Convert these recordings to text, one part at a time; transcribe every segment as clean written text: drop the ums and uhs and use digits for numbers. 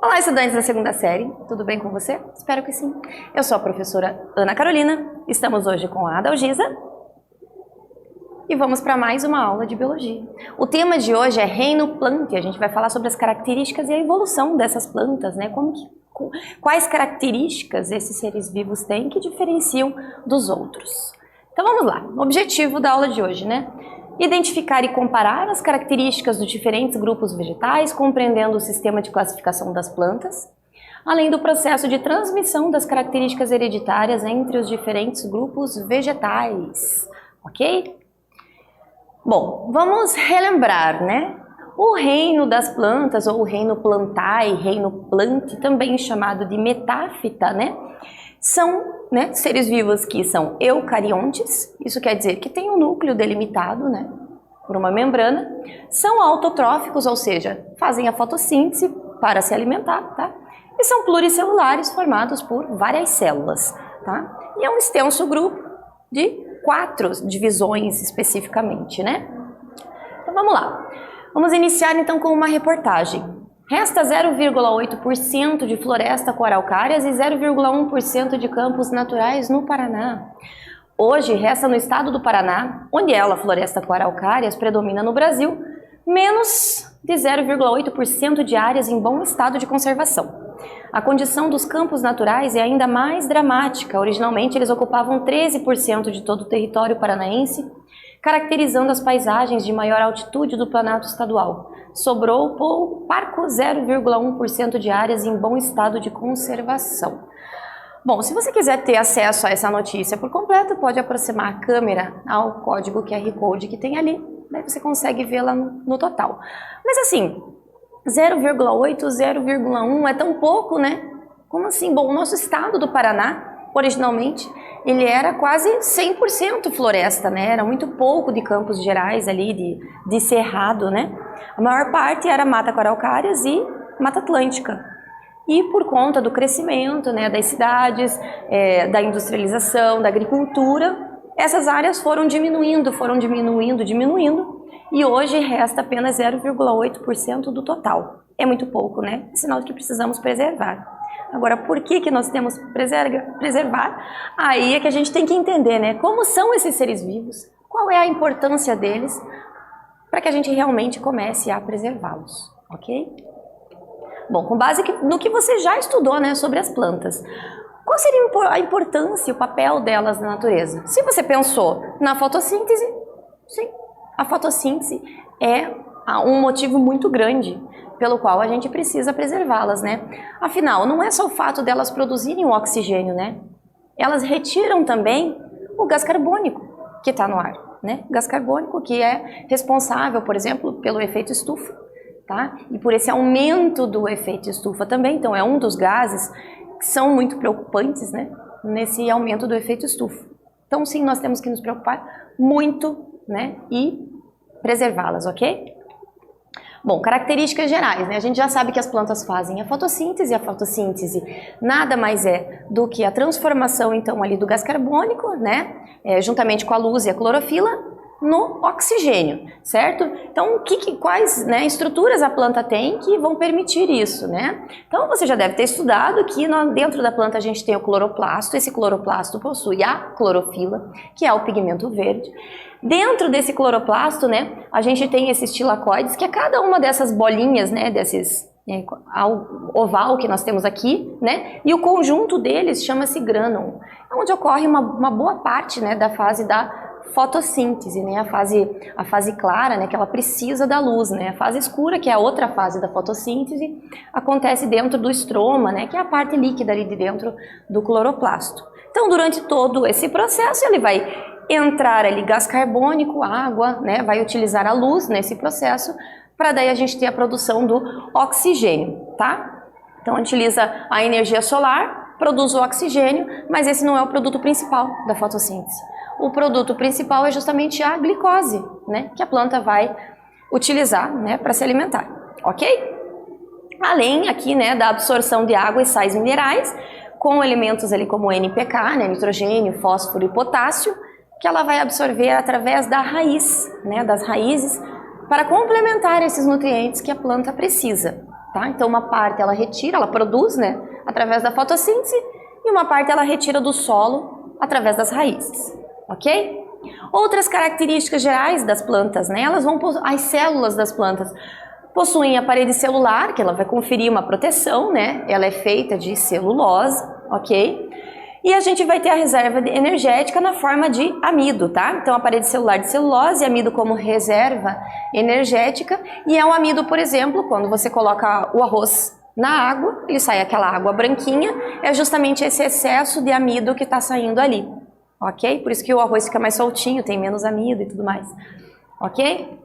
Olá, estudantes da segunda série, tudo bem com você? Espero que sim. Eu sou a professora Ana Carolina, estamos hoje com a Adalgisa e vamos para mais uma aula de biologia. O tema de hoje é reino planta, a gente vai falar sobre as características e a evolução dessas plantas, né? Quais características esses seres vivos têm que diferenciam dos outros. Então vamos lá, o objetivo da aula de hoje, né? Identificar e comparar as características dos diferentes grupos vegetais, compreendendo o sistema de classificação das plantas, além do processo de transmissão das características hereditárias entre os diferentes grupos vegetais, ok? Bom, vamos relembrar, né? O reino das plantas, ou o reino plantae, reino plante, também chamado de metáfita, né? São seres vivos que são eucariontes, isso quer dizer que tem um núcleo delimitado, né, por uma membrana, são autotróficos, ou seja, fazem a fotossíntese para se alimentar, tá? E são pluricelulares, formados por várias células, tá? E é um extenso grupo de 4 divisões especificamente, né? Então vamos lá, vamos iniciar então com uma reportagem. Resta 0,8% de floresta com araucárias e 0,1% de campos naturais no Paraná. Hoje, resta no estado do Paraná, onde a floresta com araucárias predomina no Brasil, menos de 0,8% de áreas em bom estado de conservação. A condição dos campos naturais é ainda mais dramática. Originalmente, eles ocupavam 13% de todo o território paranaense, caracterizando as paisagens de maior altitude do Planalto Estadual. Sobrou por parco 0,1% de áreas em bom estado de conservação. Bom, se você quiser ter acesso a essa notícia por completo, pode aproximar a câmera ao código QR Code que tem ali, daí você consegue vê-la no total. Mas assim, 0,8, 0,1 é tão pouco, né? Como assim? Bom, o nosso estado do Paraná, originalmente, ele era quase 100% floresta, né? Era muito pouco de campos gerais ali, de cerrado, né? A maior parte era mata com araucárias e mata atlântica. E por conta do crescimento, né, das cidades, da industrialização, da agricultura, essas áreas foram diminuindo, e hoje resta apenas 0,8% do total. É muito pouco, né? É sinal de que precisamos preservar. Agora, por que nós temos que preservar? Aí é que a gente tem que entender, né? Como são esses seres vivos, qual é a importância deles, para que a gente realmente comece a preservá-los, ok? Bom, com base no que você já estudou, né, sobre as plantas, qual seria a importância e o papel delas na natureza? Se você pensou na fotossíntese, sim, a fotossíntese é um motivo muito grande pelo qual a gente precisa preservá-las, né? Afinal, não é só o fato delas produzirem o oxigênio, né? Elas retiram também o gás carbônico que está no ar, né? Gás carbônico que é responsável, por exemplo, pelo efeito estufa, tá? E por esse aumento do efeito estufa também, então é um dos gases que são muito preocupantes, né? Nesse aumento do efeito estufa. Então sim, nós temos que nos preocupar muito, né? E preservá-las, ok? Bom, características gerais, né? A gente já sabe que as plantas fazem a fotossíntese nada mais é do que a transformação, então, ali do gás carbônico, né? Juntamente com a luz e a clorofila, no oxigênio, certo? Então, quais estruturas a planta tem que vão permitir isso, né? Então, você já deve ter estudado que dentro da planta a gente tem o cloroplasto, esse cloroplasto possui a clorofila, que é o pigmento verde. Dentro desse cloroplasto, né, a gente tem esses tilacoides, que é cada uma dessas bolinhas, né, oval que nós temos aqui, né, e o conjunto deles chama-se grânum, onde ocorre uma boa parte, né, da fase da fotossíntese, né, a fase clara, né, que ela precisa da luz, né, a fase escura, que é a outra fase da fotossíntese, acontece dentro do estroma, né, que é a parte líquida ali de dentro do cloroplasto. Então, durante todo esse processo, ele vai entrar ali gás carbônico, água, né, vai utilizar a luz nesse processo, para daí a gente ter a produção do oxigênio, tá? Então, utiliza a energia solar, produz o oxigênio, mas esse não é o produto principal da fotossíntese. O produto principal é justamente a glicose, né, que a planta vai utilizar, né, para se alimentar, ok? Além aqui, né, da absorção de água e sais minerais, com elementos ali como NPK, né, nitrogênio, fósforo e potássio, que ela vai absorver através da raiz, né, das raízes, para complementar esses nutrientes que a planta precisa, tá? Então uma parte ela retira, ela produz, né, através da fotossíntese, e uma parte ela retira do solo através das raízes, ok? Outras características gerais das plantas, né, as células das plantas possuem a parede celular, que ela vai conferir uma proteção, né, ela é feita de celulose, ok? E a gente vai ter a reserva energética na forma de amido, tá? Então a parede celular de celulose, amido como reserva energética, e é um amido, por exemplo, quando você coloca o arroz na água, ele sai aquela água branquinha, é justamente esse excesso de amido que está saindo ali, ok? Por isso que o arroz fica mais soltinho, tem menos amido e tudo mais, ok?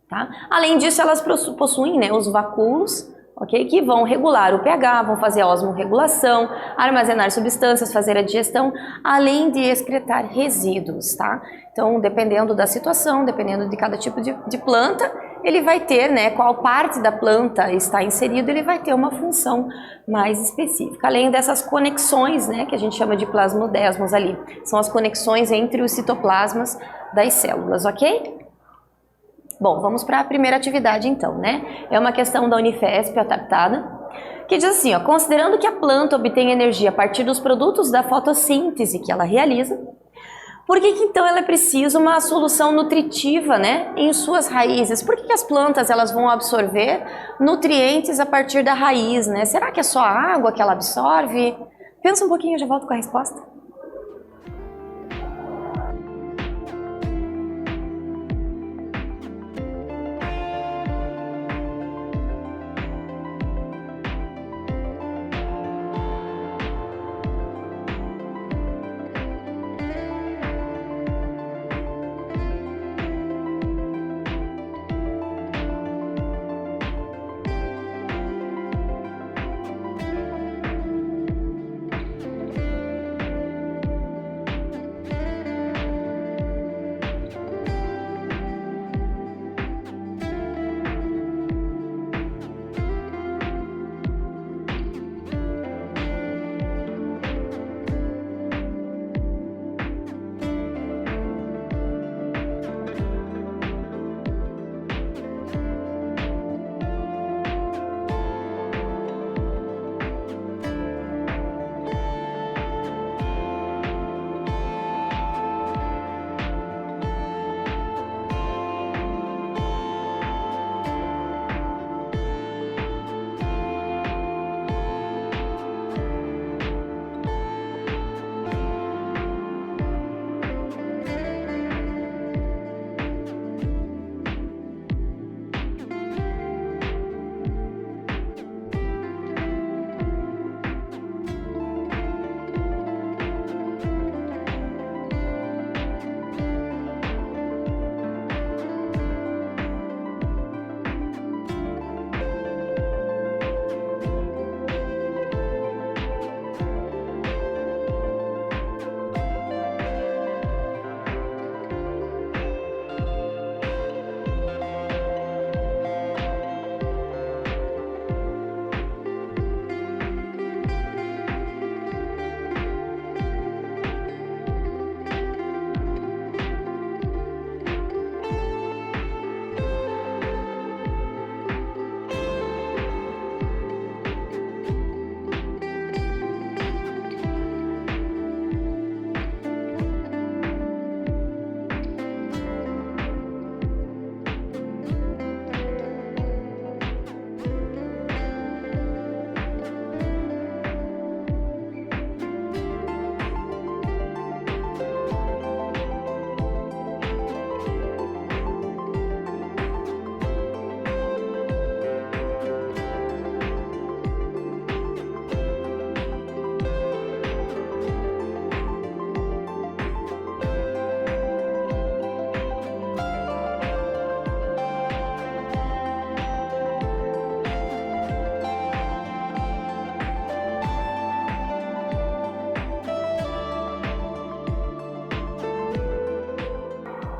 Tá? Além disso, elas possuem, né, os vacúolos, ok? Que vão regular o pH, vão fazer a osmorregulação, armazenar substâncias, fazer a digestão, além de excretar resíduos, tá? Então, dependendo da situação, dependendo de cada tipo de planta, ele vai ter, né, qual parte da planta está inserido, ele vai ter uma função mais específica. Além dessas conexões, né, que a gente chama de plasmodesmos ali, são as conexões entre os citoplasmas das células, ok? Bom, vamos para a primeira atividade então, né? É uma questão da Unifesp adaptada, que diz assim, ó, considerando que a planta obtém energia a partir dos produtos da fotossíntese que ela realiza, por que então ela precisa uma solução nutritiva, né, em suas raízes? Por que as plantas elas vão absorver nutrientes a partir da raiz, né? Será que é só a água que ela absorve? Pensa um pouquinho, eu já volto com a resposta.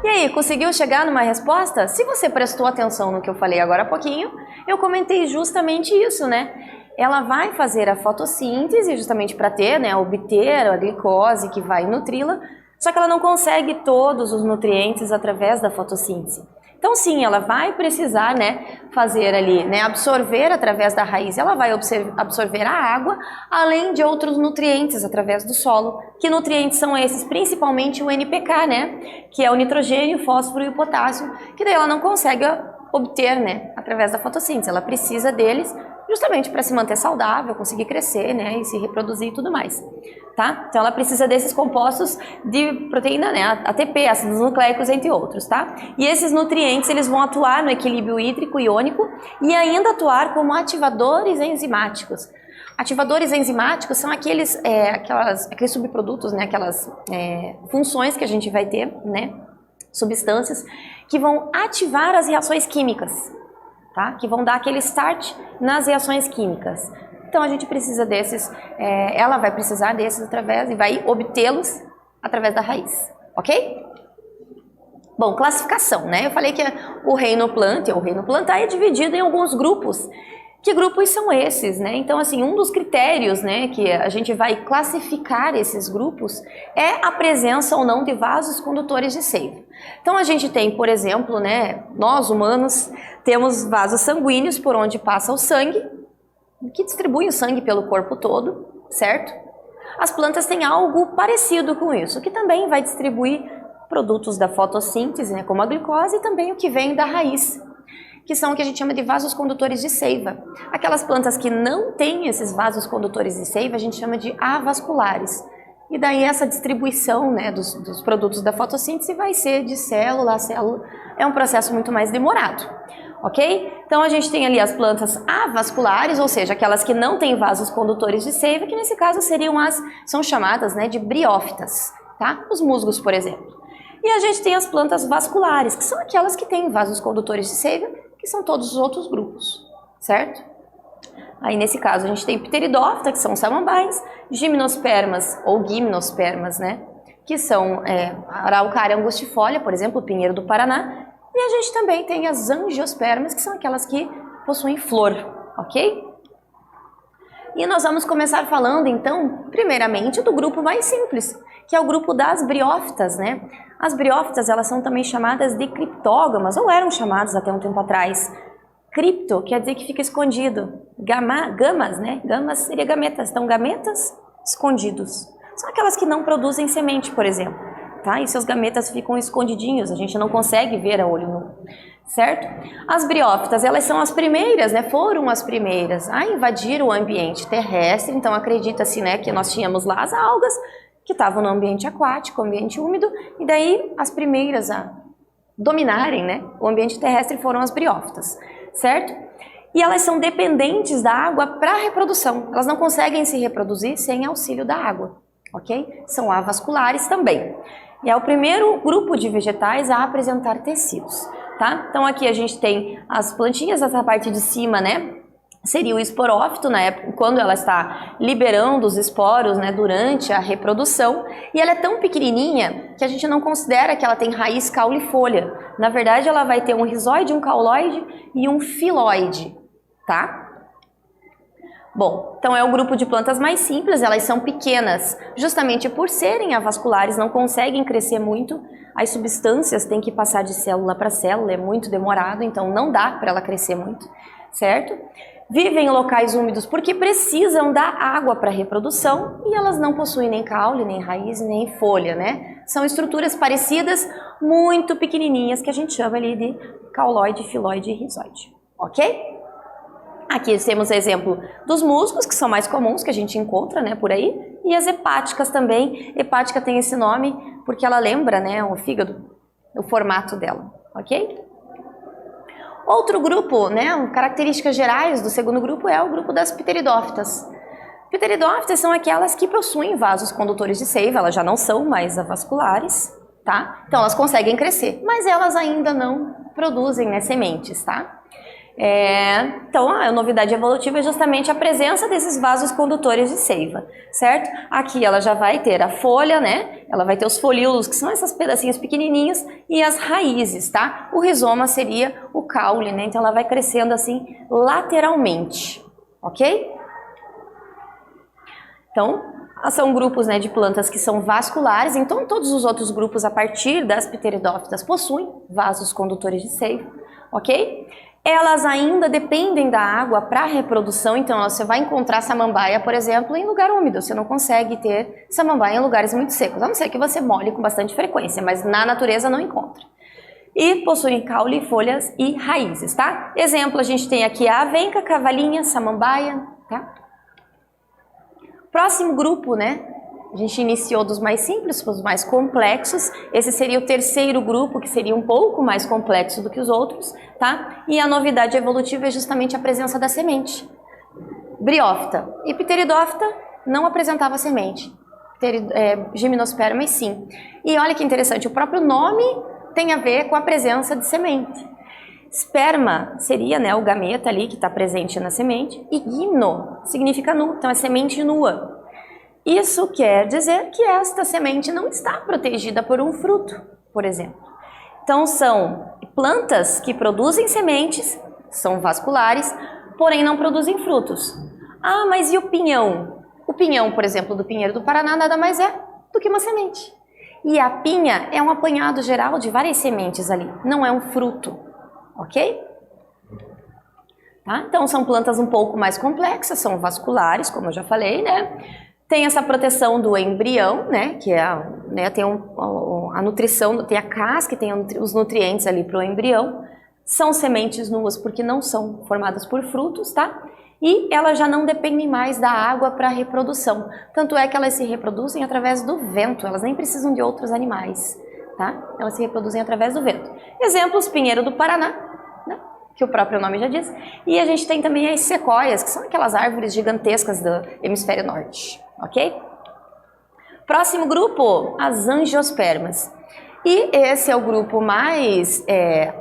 E aí, conseguiu chegar numa resposta? Se você prestou atenção no que eu falei agora há pouquinho, eu comentei justamente isso, né? Ela vai fazer a fotossíntese justamente para ter, né, obter a glicose que vai nutri-la, só que ela não consegue todos os nutrientes através da fotossíntese. Então sim, ela vai precisar, né, fazer ali, né, absorver através da raiz, ela vai absorver a água, além de outros nutrientes através do solo. Que nutrientes são esses? Principalmente o NPK, né, que é o nitrogênio, o fósforo e o potássio, que daí ela não consegue obter, né, através da fotossíntese, ela precisa deles justamente para se manter saudável, conseguir crescer, né, e se reproduzir e tudo mais, tá? Então ela precisa desses compostos de proteína, né, ATP, ácidos nucleicos, entre outros, tá? E esses nutrientes, eles vão atuar no equilíbrio hídrico e iônico e ainda atuar como ativadores enzimáticos. Ativadores enzimáticos são aqueles subprodutos, né, aquelas funções que a gente vai ter, né, substâncias que vão ativar as reações químicas, tá? Que vão dar aquele start nas reações químicas. Então a gente precisa desses, ela vai precisar desses através e vai obtê-los através da raiz, ok? Bom, classificação, né? Eu falei que o reino plantae é dividido em alguns grupos. Que grupos são esses, né? Então, assim, um dos critérios, né, que a gente vai classificar esses grupos é a presença ou não de vasos condutores de seiva. Então, a gente tem, por exemplo, né, nós humanos temos vasos sanguíneos por onde passa o sangue, que distribui o sangue pelo corpo todo, certo? As plantas têm algo parecido com isso, que também vai distribuir produtos da fotossíntese, né, como a glicose, e também o que vem da raiz, que são o que a gente chama de vasos condutores de seiva. Aquelas plantas que não têm esses vasos condutores de seiva, a gente chama de avasculares. E daí essa distribuição, né, dos produtos da fotossíntese vai ser de célula a célula. É um processo muito mais demorado, ok? Então a gente tem ali as plantas avasculares, ou seja, aquelas que não têm vasos condutores de seiva, que nesse caso são chamadas, né, de briófitas, tá? Os musgos, por exemplo. E a gente tem as plantas vasculares, que são aquelas que têm vasos condutores de seiva, que são todos os outros grupos, certo? Aí nesse caso a gente tem pteridófita, que são samambaias, gimnospermas ou gimnospermas, né? Que são araucária angustifolia, por exemplo, o pinheiro do Paraná. E a gente também tem as angiospermas, que são aquelas que possuem flor, ok? E nós vamos começar falando, então, primeiramente do grupo mais simples, que é o grupo das briófitas, né? As briófitas, elas são também chamadas de criptógamas, ou eram chamadas até um tempo atrás. Cripto quer dizer que fica escondido. Gamas, né? Gamas seria gametas. Então, gametas escondidos. São aquelas que não produzem semente, por exemplo, tá? E seus gametas ficam escondidinhos, a gente não consegue ver a olho nu, certo? As briófitas, elas são as primeiras, né? Foram as primeiras a invadir o ambiente terrestre. Então, acredita-se, né, que nós tínhamos lá as algas, que estavam no ambiente aquático, ambiente úmido, e daí as primeiras a dominarem, né, o ambiente terrestre foram as briófitas, certo? E elas são dependentes da água para a reprodução, elas não conseguem se reproduzir sem auxílio da água, ok? São avasculares também. E é o primeiro grupo de vegetais a apresentar tecidos, tá? Então aqui a gente tem as plantinhas, essa parte de cima, né? Seria o esporófito, na época, quando ela está liberando os esporos, né, durante a reprodução, e ela é tão pequenininha que a gente não considera que ela tem raiz, caule e folha. Na verdade, ela vai ter um rizóide, um cauloide e um filóide, tá? Bom, então é o grupo de plantas mais simples, elas são pequenas, justamente por serem avasculares, não conseguem crescer muito, as substâncias têm que passar de célula para célula, é muito demorado, então não dá para ela crescer muito, certo? Vivem em locais úmidos porque precisam da água para a reprodução e elas não possuem nem caule, nem raiz, nem folha, né? São estruturas parecidas, muito pequenininhas, que a gente chama ali de cauloide, filóide e rizóide, ok? Aqui temos exemplo dos musgos, que são mais comuns, que a gente encontra, né, por aí, e as hepáticas também. Hepática tem esse nome porque ela lembra, né, o fígado, o formato dela, ok? Outro grupo, né, características gerais do segundo grupo é o grupo das pteridófitas. Pteridófitas são aquelas que possuem vasos condutores de seiva, elas já não são mais avasculares, tá? Então elas conseguem crescer, mas elas ainda não produzem, né, sementes, tá? Então a novidade evolutiva é justamente a presença desses vasos condutores de seiva, certo? Aqui ela já vai ter a folha, né? Ela vai ter os folíolos, que são esses pedacinhos pequenininhos, e as raízes, tá? O rizoma seria o caule, né? Então ela vai crescendo assim lateralmente, ok? Então são grupos, né, de plantas que são vasculares, então todos os outros grupos a partir das pteridófitas possuem vasos condutores de seiva, ok? Elas ainda dependem da água para reprodução, então você vai encontrar samambaia, por exemplo, em lugar úmido, você não consegue ter samambaia em lugares muito secos, a não ser que você molhe com bastante frequência, mas na natureza não encontra. E possuem caule, folhas e raízes, tá? Exemplo, a gente tem aqui a avenca, cavalinha, samambaia, tá? Próximo grupo, né? A gente iniciou dos mais simples para os mais complexos. Esse seria o terceiro grupo, que seria um pouco mais complexo do que os outros, tá? E a novidade evolutiva é justamente a presença da semente. Briófita e pteridófita não apresentava semente. Gimnospermas sim. E olha que interessante, o próprio nome tem a ver com a presença de semente. Esperma seria, né, o gameta ali que está presente na semente, e gimno significa nu, então é semente nua. Isso quer dizer que esta semente não está protegida por um fruto, por exemplo. Então são plantas que produzem sementes, são vasculares, porém não produzem frutos. Ah, mas e o pinhão? O pinhão, por exemplo, do pinheiro do Paraná nada mais é do que uma semente. E a pinha é um apanhado geral de várias sementes ali, não é um fruto. Ok? Tá? Então são plantas um pouco mais complexas, são vasculares, como eu já falei, né? Tem essa proteção do embrião, né? Que é, né, tem a nutrição, tem a casca, tem os nutrientes ali para o embrião. São sementes nuas porque não são formadas por frutos, tá? E elas já não dependem mais da água para a reprodução. Tanto é que elas se reproduzem através do vento, elas nem precisam de outros animais. Tá? Elas se reproduzem através do vento. Exemplos, pinheiro do Paraná, né? Que o próprio nome já diz. E a gente tem também as sequoias, que são aquelas árvores gigantescas do hemisfério norte. Ok? Próximo grupo, as angiospermas. E esse é o grupo mais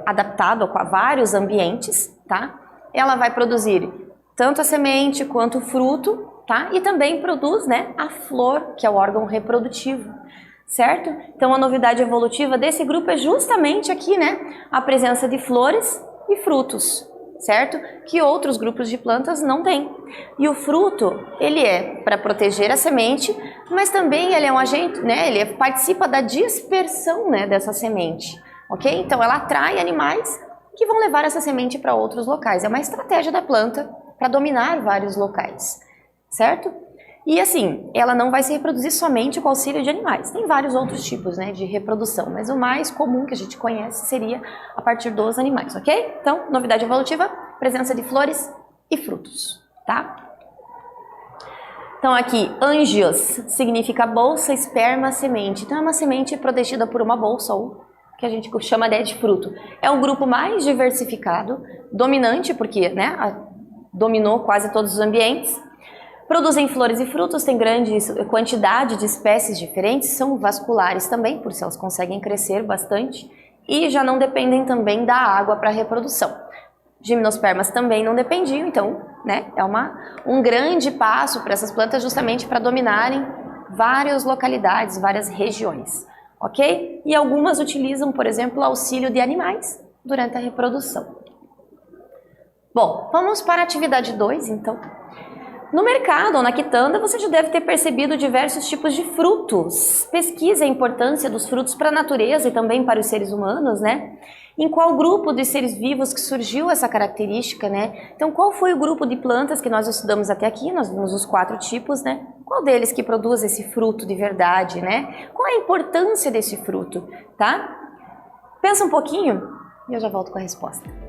adaptado a vários ambientes. Tá? Ela vai produzir tanto a semente quanto o fruto. Tá? E também produz, né, a flor, que é o órgão reprodutivo. Certo? Então a novidade evolutiva desse grupo é justamente aqui, né, a presença de flores e frutos, certo? Que outros grupos de plantas não têm. E o fruto, ele é para proteger a semente, mas também ele é um agente, né, ele participa da dispersão, né, dessa semente, ok? Então ela atrai animais que vão levar essa semente para outros locais. É uma estratégia da planta para dominar vários locais, certo? E assim, ela não vai se reproduzir somente com auxílio de animais. Tem vários outros tipos, né, de reprodução, mas o mais comum que a gente conhece seria a partir dos animais, ok? Então, novidade evolutiva, presença de flores e frutos, tá? Então aqui, angios significa bolsa, esperma, semente. Então é uma semente protegida por uma bolsa, ou que a gente chama de fruto. É o grupo mais diversificado, dominante, porque, né, dominou quase todos os ambientes. Produzem flores e frutos, tem grande quantidade de espécies diferentes, são vasculares também, por isso elas conseguem crescer bastante, e já não dependem também da água para a reprodução. Gimnospermas também não dependiam, então, né, é um grande passo para essas plantas justamente para dominarem várias localidades, várias regiões, ok? E algumas utilizam, por exemplo, o auxílio de animais durante a reprodução. Bom, vamos para a atividade 2, então. No mercado ou na quitanda, você já deve ter percebido diversos tipos de frutos. Pesquise a importância dos frutos para a natureza e também para os seres humanos, né? Em qual grupo de seres vivos que surgiu essa característica, né? Então, qual foi o grupo de plantas que nós estudamos até aqui? Nós vimos os 4 tipos, né? Qual deles que produz esse fruto de verdade, né? Qual é a importância desse fruto, tá? Pensa um pouquinho e eu já volto com a resposta.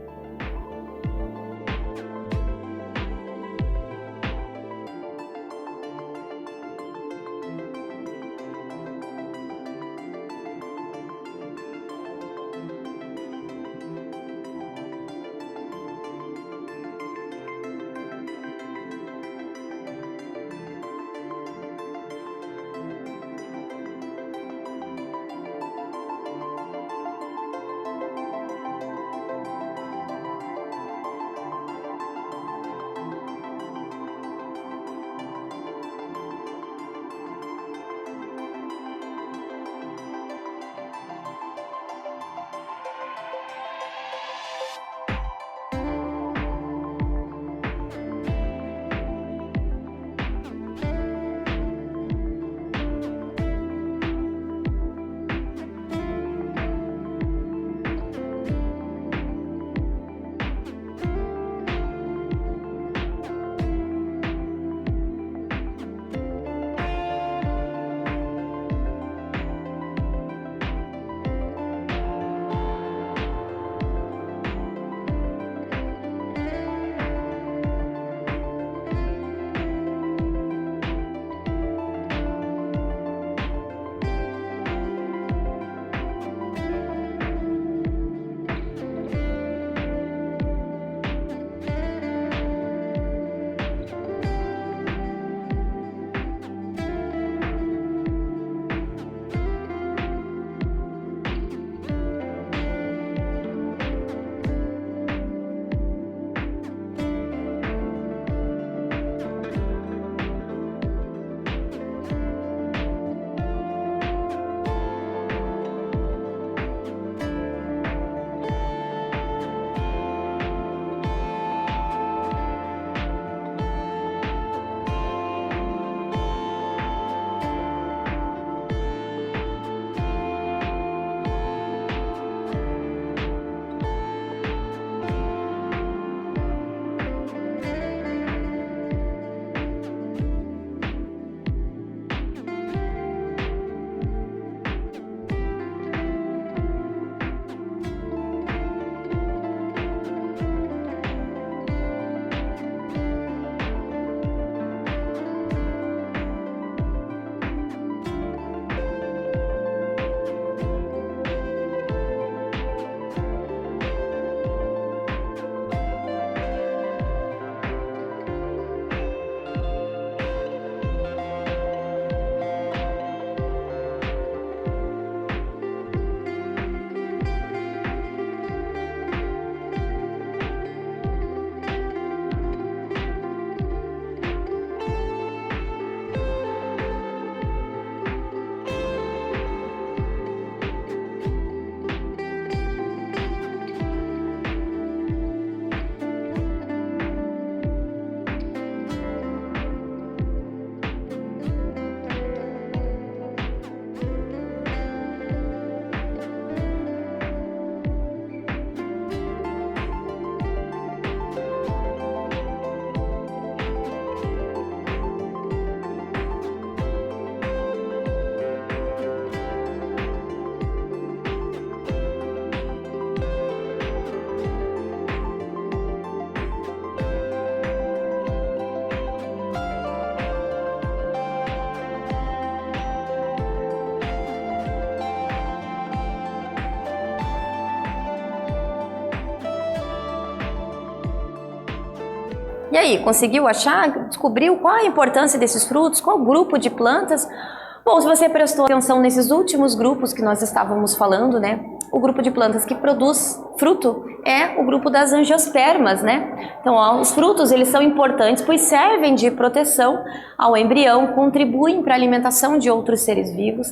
E aí, conseguiu achar? Descobriu qual a importância desses frutos? Qual grupo de plantas? Bom, se você prestou atenção nesses últimos grupos que nós estávamos falando, né? O grupo de plantas que produz fruto é o grupo das angiospermas, né? Então, ó, os frutos, eles são importantes, pois servem de proteção ao embrião, contribuem para a alimentação de outros seres vivos,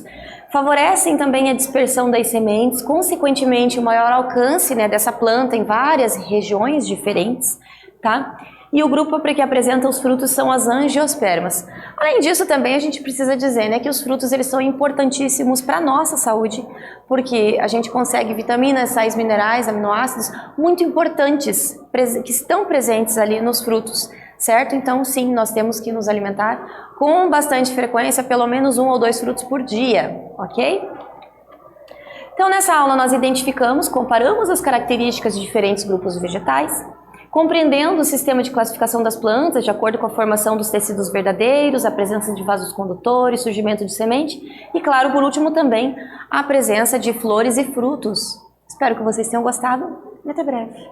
favorecem também a dispersão das sementes, consequentemente o maior alcance, né, dessa planta em várias regiões diferentes, tá? E o grupo que apresenta os frutos são as angiospermas. Além disso, também a gente precisa dizer, né, que os frutos eles são importantíssimos para a nossa saúde, porque a gente consegue vitaminas, sais minerais, aminoácidos muito importantes que estão presentes ali nos frutos, certo? Então, sim, nós temos que nos alimentar com bastante frequência, pelo menos 1 ou 2 frutos por dia, ok? Então, nessa aula nós identificamos, comparamos as características de diferentes grupos vegetais, compreendendo o sistema de classificação das plantas de acordo com a formação dos tecidos verdadeiros, a presença de vasos condutores, surgimento de semente e, claro, por último também, a presença de flores e frutos. Espero que vocês tenham gostado e até breve.